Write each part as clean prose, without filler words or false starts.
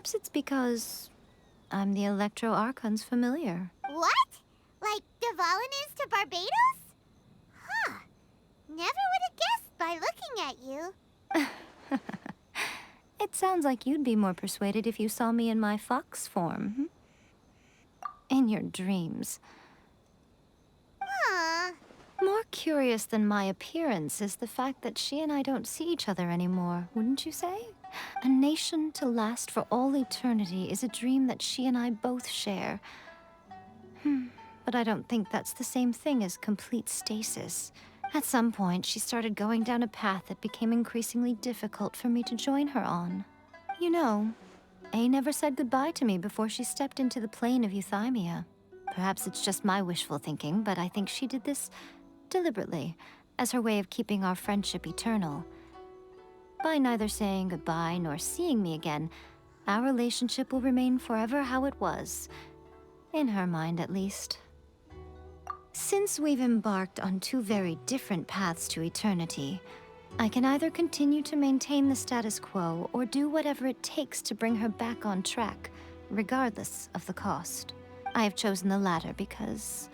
Perhaps it's because I'm the Electro Archon's familiar. What? Like Devalin is to Barbados? Huh. Never would have guessed by looking at you. It sounds like you'd be more persuaded if you saw me in my fox form. In your dreams. More curious than my appearance is the fact that she and I don't see each other anymore, wouldn't you say? A nation to last for all eternity is a dream that she and I both share. But I don't think that's the same thing as complete stasis. At some point, she started going down a path that became increasingly difficult for me to join her on. You know, A never said goodbye to me before she stepped into the plane of euthymia. Perhaps it's just my wishful thinking, but I think she did this deliberately, as her way of keeping our friendship eternal. By neither saying goodbye nor seeing me again, our relationship will remain forever how it was. In her mind, at least. Since we've embarked on two very different paths to eternity, I can either continue to maintain the status quo or do whatever it takes to bring her back on track, regardless of the cost. I have chosen the latter because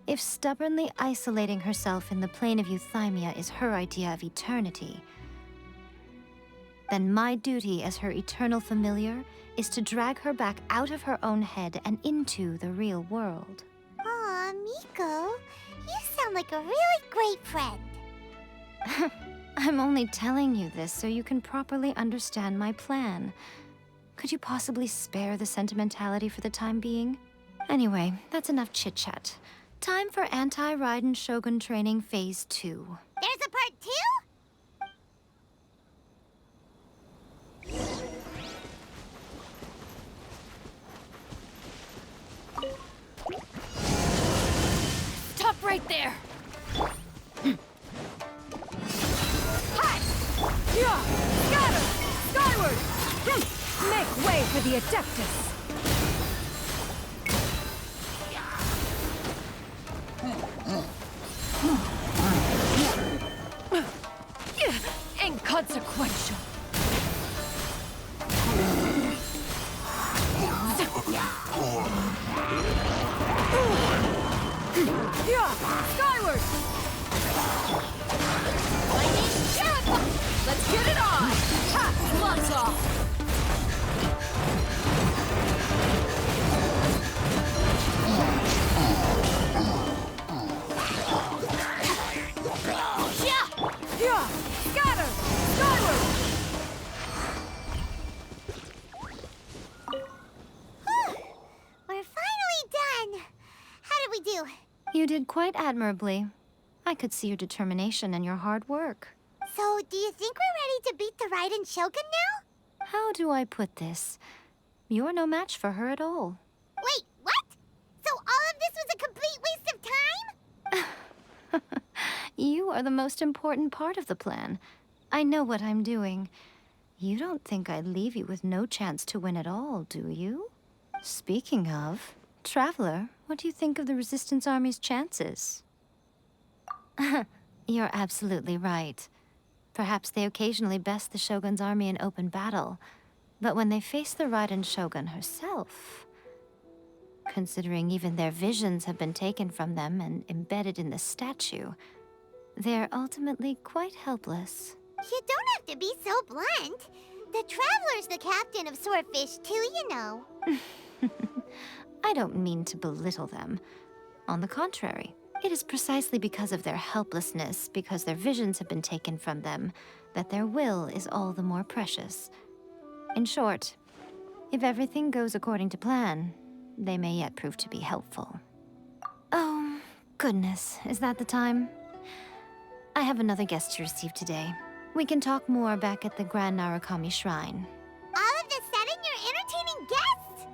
if stubbornly isolating herself in the plane of euthymia is her idea of eternity, then my duty as her eternal familiar is to drag her back out of her own head and into the real world. Aw, MIKO, you sound like a really great friend. I'm only telling you this so you can properly understand my plan. Could you possibly spare the sentimentality for the time being? Anyway, that's enough chit-chat. Time for Anti-Raiden Shogun Training Phase 2. There's a part 2? Stop right there! Hi! Yeah! Scatter! Skyward! Make way for the Adeptus! Inconsequential! Yeah! Skyward! Lightning Sheriff! Let's get it on! Ha! Gloves off! Yeah! Scatter! Skyward! We're finally done. How did we do? You did quite admirably. I could see your determination and your hard work. So, do you think we're ready to beat the Raiden Shogun now? How do I put this? You're no match for her at all. Wait, what? So all of this was a complete waste of time? You are the most important part of the plan. I know what I'm doing. You don't think I'd leave you with no chance to win at all, do you? Speaking of, Traveler, what do you think of the Resistance Army's chances? You're absolutely right. Perhaps they occasionally best the Shogun's army in open battle, but when they face the Raiden Shogun herself, considering even their visions have been taken from them and embedded in the statue, they're ultimately quite helpless. You don't have to be so blunt. The Traveler's the captain of Swordfish too, you know. I don't mean to belittle them. On the contrary, it is precisely because of their helplessness, because their visions have been taken from them, that their will is all the more precious. In short, if everything goes according to plan, they may yet prove to be helpful. Oh, goodness, is that the time? I have another guest to receive today. We can talk more back at the Grand Narukami Shrine. All of a sudden, you're entertaining guests?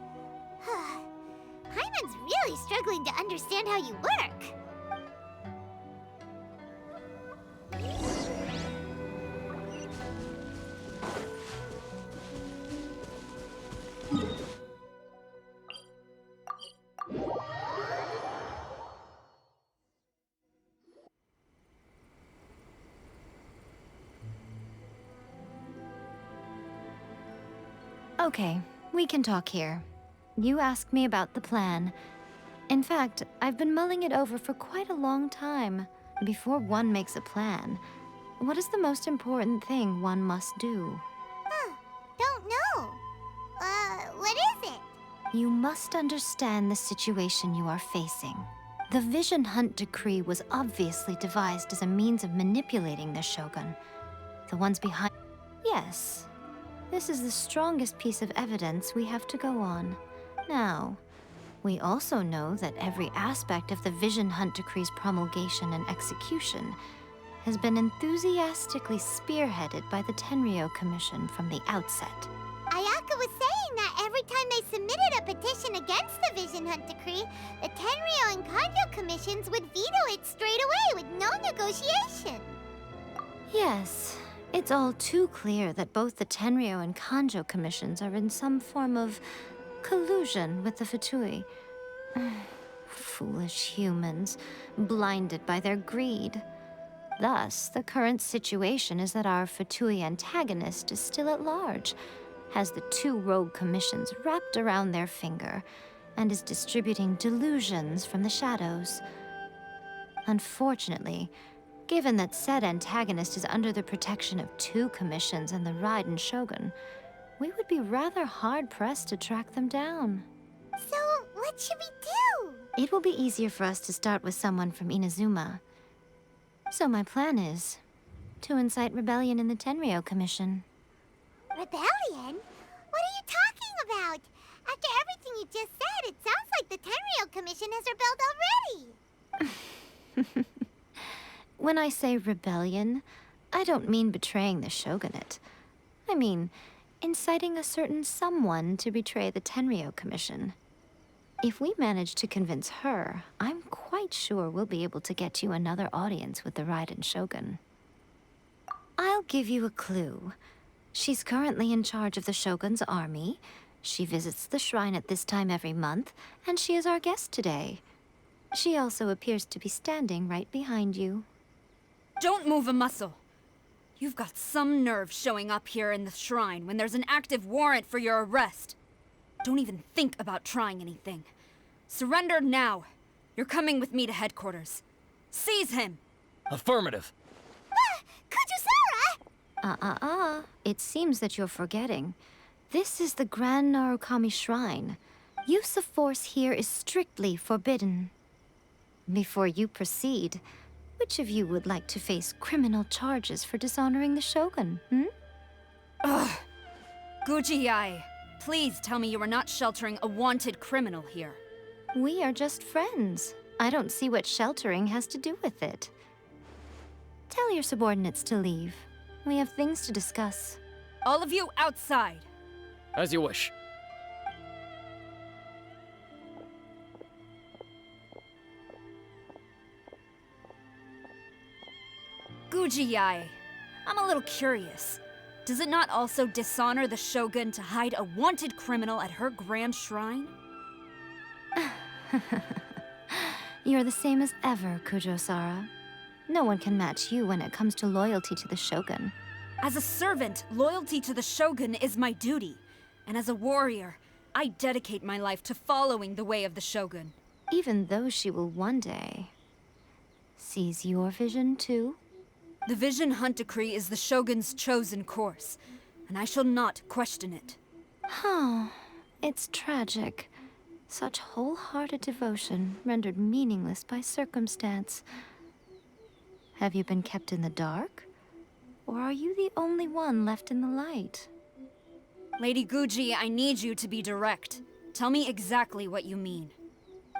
Paimon's really struggling to understand how you work. Okay, We can talk here. You asked me about the plan. In fact, I've been mulling it over for quite a long time. Before one makes a plan, what is the most important thing one must do? Don't know. What is it? You must understand the situation you are facing. The Vision Hunt Decree was obviously devised as a means of manipulating the Shogun. The ones behind... Yes. This is the strongest piece of evidence we have to go on. Now, we also know that every aspect of the Vision Hunt Decree's promulgation and execution has been enthusiastically spearheaded by the Tenryou Commission from the outset. Ayaka was saying that every time they submitted a petition against the Vision Hunt Decree, the Tenryou and Kanjo commissions would veto it straight away with no negotiation. Yes, it's all too clear that both the Tenryou and Kanjo commissions are in some form of collusion with the Fatui. Foolish humans, blinded by their greed. Thus, the current situation is that our Fatui antagonist is still at large, has the two rogue commissions wrapped around their finger, and is distributing delusions from the shadows. Unfortunately, given that said antagonist is under the protection of two commissions and the Raiden Shogun, we would be rather hard-pressed to track them down. So, what should we do? It will be easier for us to start with someone from Inazuma. So my plan is to incite rebellion in the Tenryou Commission. Rebellion? What are you talking about? After everything you just said, it sounds like the Tenryou Commission has rebelled already. When I say rebellion, I don't mean betraying the shogunate. I mean inciting a certain someone to betray the Tenryou Commission. If we manage to convince her, I'm quite sure we'll be able to get you another audience with the Raiden Shogun. I'll give you a clue. She's currently in charge of the Shogun's army. She visits the shrine at this time every month, and she is our guest today. She also appears to be standing right behind you. Don't move a muscle. You've got some nerve showing up here in the shrine when there's an active warrant for your arrest. Don't even think about trying anything. Surrender now. You're coming with me to headquarters. Seize him! Affirmative. Kujusara! It seems that you're forgetting. This is the Grand Narukami Shrine. Use of force here is strictly forbidden. Before you proceed, which of you would like to face criminal charges for dishonoring the Shogun, Ugh. Guji YAE, please tell me you are not sheltering a wanted criminal here. We are just friends. I don't see what sheltering has to do with it. Tell your subordinates to leave. We have things to discuss. All of you outside. As you wish. Guji YAE, I'm a little curious. Does it not also dishonor the Shogun to hide a wanted criminal at her grand shrine? You're the same as ever, Kujosara. No one can match you when it comes to loyalty to the Shogun. As a servant, loyalty to the Shogun is my duty. And as a warrior, I dedicate my life to following the way of the Shogun. Even though she will one day seize your vision too? The Vision Hunt Decree is the Shogun's chosen course, and I shall not question it. It's tragic. Such wholehearted devotion rendered meaningless by circumstance. Have you been kept in the dark? Or are you the only one left in the light? Lady Guji, I need you to be direct. Tell me exactly what you mean.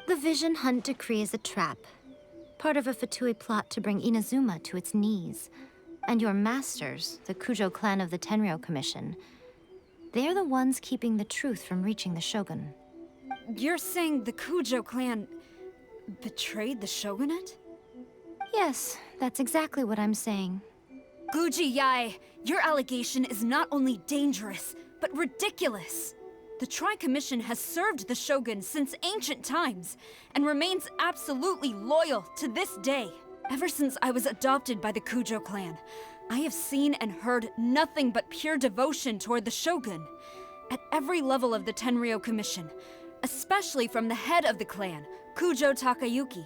The Vision Hunt Decree is a trap. Part of a Fatui plot to bring Inazuma to its knees. And your masters, the Kujo clan of the Tenryou Commission, they're the ones keeping the truth from reaching the Shogun. You're saying the Kujo clan betrayed the shogunate? Yes, that's exactly what I'm saying. Guji YAE, your allegation is not only dangerous, but ridiculous. The Tri-Commission has served the Shogun since ancient times, and remains absolutely loyal to this day. Ever since I was adopted by the Kujo clan, I have seen and heard nothing but pure devotion toward the Shogun. at every level of the Tenryou Commission, especially from the head of the clan, Kujo Takayuki.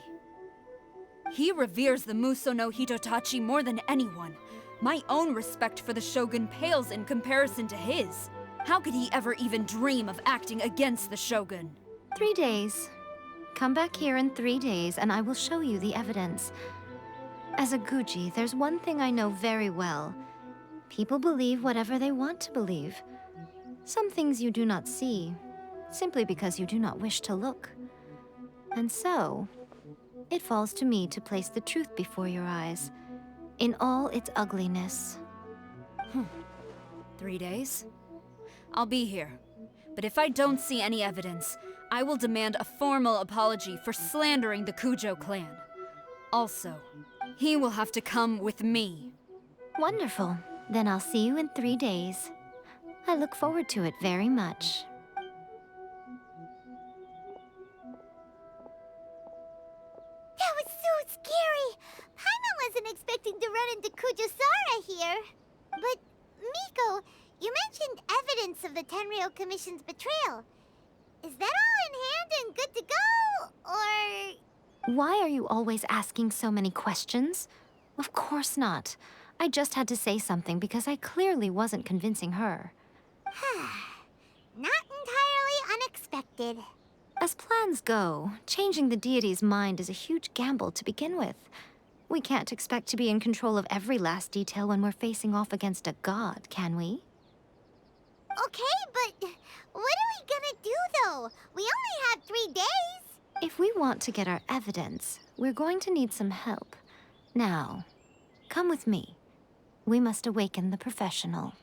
He reveres the Muso no Hitotachi more than anyone. My own respect for the Shogun pales in comparison to his. How could he ever even dream of acting against the Shogun? 3 days. Come back here in 3 days and I will show you the evidence. As a Guji, there's one thing I know very well. People believe whatever they want to believe. Some things you do not see, simply because you do not wish to look. And so, it falls to me to place the truth before your eyes, in all its ugliness. 3 days? I'll be here. But if I don't see any evidence, I will demand a formal apology for slandering the Kujo clan. Also, he will have to come with me. Wonderful. Then I'll see you in 3 days. I look forward to it very much. That was so scary! Paimon wasn't expecting to run into Kujosara here. But, Miko, you mentioned evidence of the Tenryou Commission's betrayal. Is that all in hand and good to go, or...? Why are you always asking so many questions? Of course not. I just had to say something because I clearly wasn't convincing her. Not entirely unexpected. As plans go, changing the deity's mind is a huge gamble to begin with. We can't expect to be in control of every last detail when we're facing off against a god, can we? Okay, but what are we gonna do, though? We only have 3 days. If we want to get our evidence, we're going to need some help. Now, come with me. We must awaken the professional.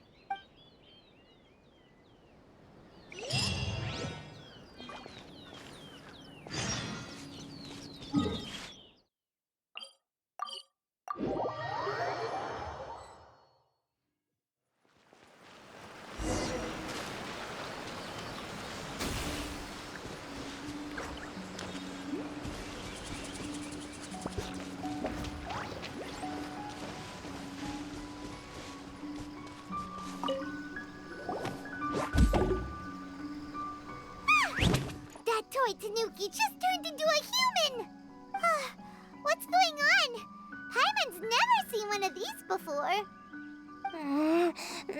That toy Tanuki just turned into a human! What's going on? Paimon's never seen one of these before.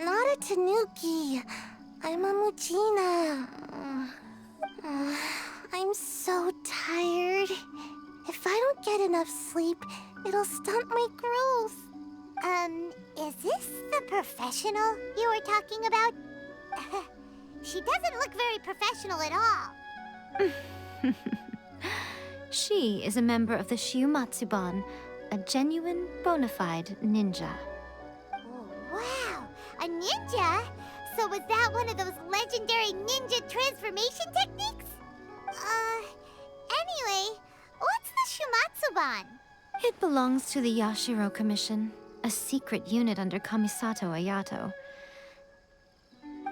Not a Tanuki. I'm a Mujina. I'm so tired. If I don't get enough sleep, it'll stunt my growth. Is this the professional you were talking about? She doesn't look very professional at all. She is a member of the Shiumatsuban, a genuine, bona fide ninja. Oh, wow! A ninja? So was that one of those legendary ninja transformation techniques? Anyway, what's the Shumatsuban? It belongs to the Yashiro Commission, a secret unit under Kamisato Ayato.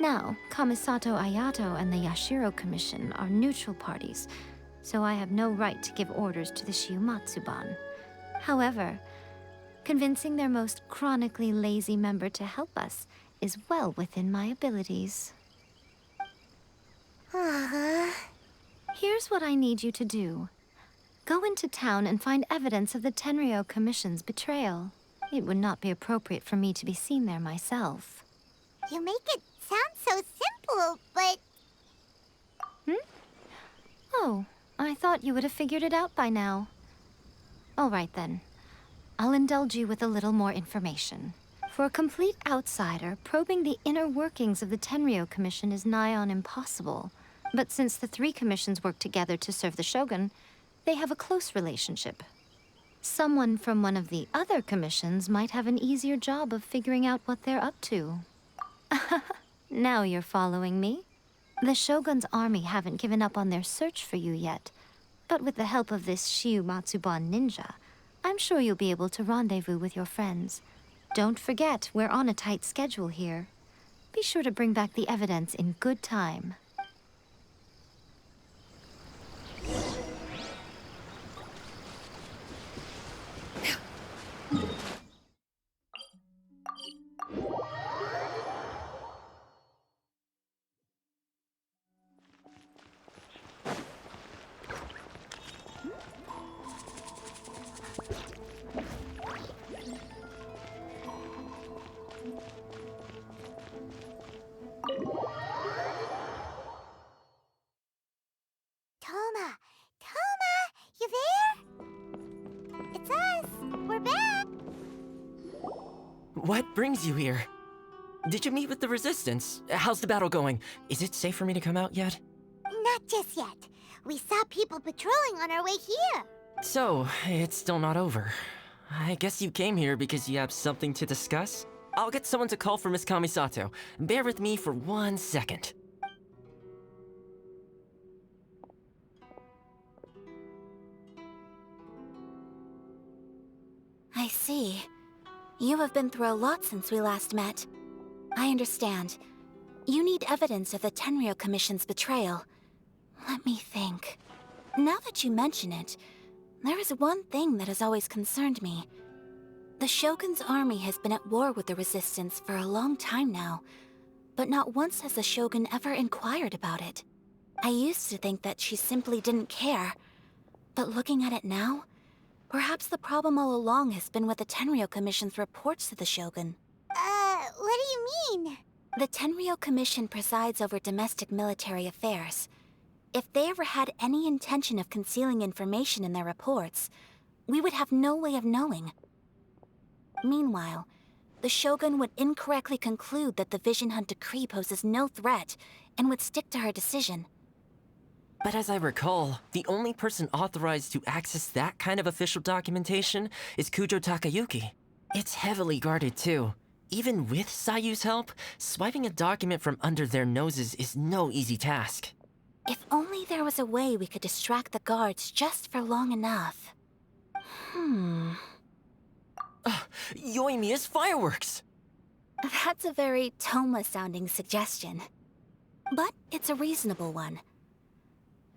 Now, Kamisato Ayato and the Yashiro Commission are neutral parties, so I have no right to give orders to the Shiumatsuban. However, convincing their most chronically lazy member to help us is well within my abilities. Here's what I need you to do. Go into town and find evidence of the Tenryou Commission's betrayal. It would not be appropriate for me to be seen there myself. You make it sound so simple, but... Oh, I thought you would have figured it out by now. All right then. I'll indulge you with a little more information. For a complete outsider, probing the inner workings of the Tenryou Commission is nigh on impossible. But since the 3 commissions work together to serve the Shogun, they have a close relationship. Someone from one of the other commissions might have an easier job of figuring out what they're up to. Now you're following me. The Shogun's army haven't given up on their search for you yet, but with the help of this Shiumatsuban ninja, I'm sure you'll be able to rendezvous with your friends. Don't forget, we're on a tight schedule here. Be sure to bring back the evidence in good time. What brings you here? Did you meet with the Resistance? How's the battle going? Is it safe for me to come out yet? Not just yet. We saw people patrolling on our way here. So, it's still not over. I guess you came here because you have something to discuss? I'll get someone to call for Miss Kamisato. Bear with me for 1 second. I see. You have been through a lot since we last met. I understand. You need evidence of the Tenryou Commission's betrayal. Let me think. Now that you mention it, there is one thing that has always concerned me. The Shogun's army has been at war with the Resistance for a long time now, but not once has the Shogun ever inquired about it. I used to think that she simply didn't care, but looking at it now, perhaps the problem all along has been with the Tenryou Commission's reports to the Shogun. What do you mean? The Tenryou Commission presides over domestic military affairs. If they ever had any intention of concealing information in their reports, we would have no way of knowing. Meanwhile, the Shogun would incorrectly conclude that the Vision Hunt decree poses no threat and would stick to her decision. But as I recall, the only person authorized to access that kind of official documentation is Kujo Takayuki. It's heavily guarded too. Even with Sayu's help, swiping a document from under their noses is no easy task. If only there was a way we could distract the guards just for long enough. Yoimiya's fireworks! That's a very Toma-sounding suggestion. But it's a reasonable one.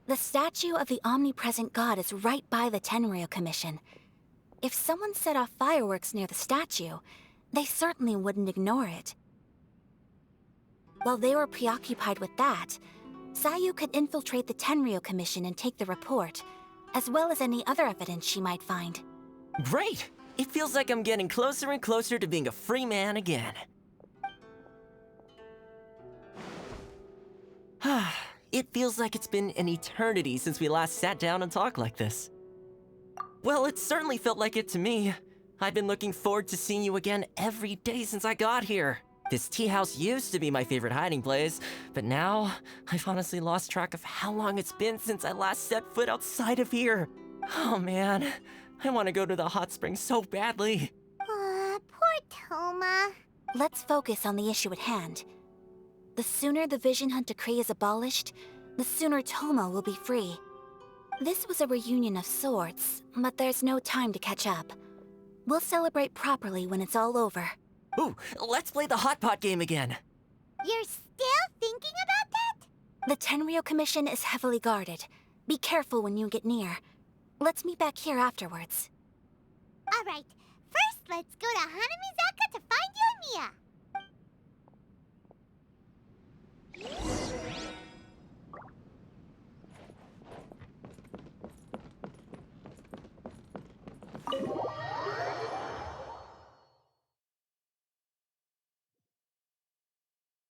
The statue of the omnipresent god is right by the Tenryou Commission. If someone set off fireworks near the statue, they certainly wouldn't ignore it. While they were preoccupied with that, Sayu could infiltrate the Tenryou Commission and take the report, as well as any other evidence she might find. Great! It feels like I'm getting closer and closer to being a free man again. It feels like it's been an eternity since we last sat down and talked like this. Well, it certainly felt like it to me. I've been looking forward to seeing you again every day since I got here. This tea house used to be my favorite hiding place, but now I've honestly lost track of how long it's been since I last set foot outside of here. Oh man, I want to go to the hot springs so badly. Poor Toma. Let's focus on the issue at hand. The sooner the Vision Hunt decree is abolished, the sooner Toma will be free. This was a reunion of sorts, but there's no time to catch up. We'll celebrate properly when it's all over. Ooh, let's play the hot pot game again. You're still thinking about that? The Tenryou Commission is heavily guarded. Be careful when you get near. Let's meet back here afterwards. Alright, first let's go to Hanamizaka to find Yoimiya.